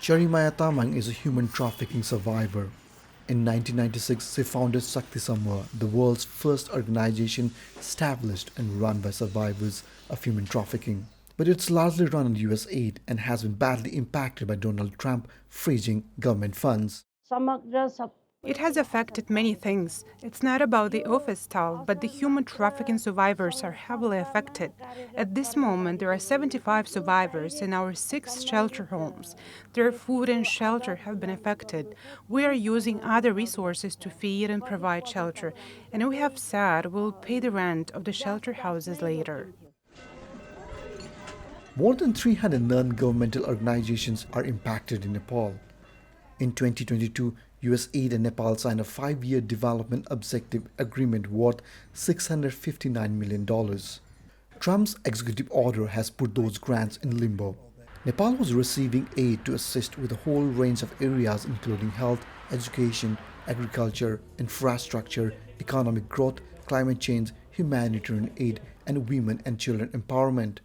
Charimaya Tamang is a human trafficking survivor. In 1996, she founded Sakti Samwa, the world's first organization established and run by survivors of human trafficking. But it's largely run on US aid and has been badly impacted by Donald Trump freezing government funds. It has affected many things. It's not about the office staff, but the human trafficking survivors are heavily affected. At this moment, there are 75 survivors in our 6 shelter homes. Their food and shelter have been affected. We are using other resources to feed and provide shelter, and we have said we'll pay the rent of the shelter houses later. More than 300 non-governmental organizations are impacted in Nepal. In 2022, USAID and Nepal signed a 5-year development objective agreement worth $659 million. Trump's executive order has put those grants in limbo. Nepal was receiving aid to assist with a whole range of areas including health, education, agriculture, infrastructure, economic growth, climate change, humanitarian aid, and women and children empowerment.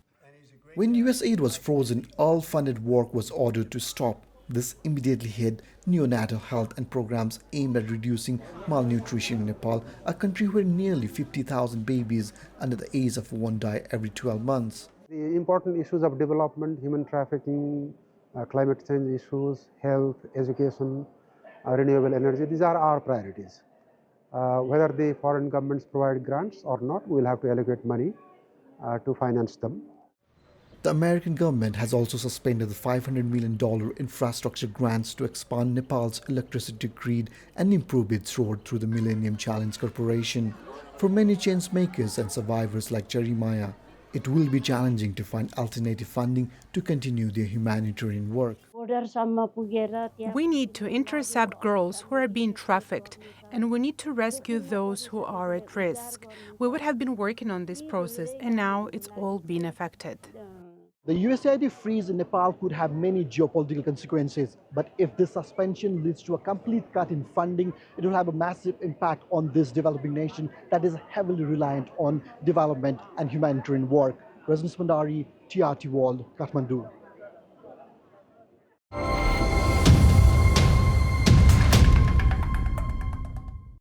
When USAID was frozen, all funded work was ordered to stop. This immediately hit neonatal health and programs aimed at reducing malnutrition in Nepal, a country where nearly 50,000 babies under the age of 1 die every 12 months. The important issues of development, human trafficking, climate change issues, health, education, renewable energy, these are our priorities. Whether the foreign governments provide grants or not, we will have to allocate money to finance them. The American government has also suspended the $500 million infrastructure grants to expand Nepal's electricity grid and improve its road through the Millennium Challenge Corporation. For many change makers and survivors like Jeremiah, it will be challenging to find alternative funding to continue their humanitarian work. We need to intercept girls who are being trafficked, and we need to rescue those who are at risk. We would have been working on this process, and now it's all been affected. The USAID freeze in Nepal could have many geopolitical consequences, but if this suspension leads to a complete cut in funding, it will have a massive impact on this developing nation that is heavily reliant on development and humanitarian work. Rajneesh Bhandari, TRT World, Kathmandu.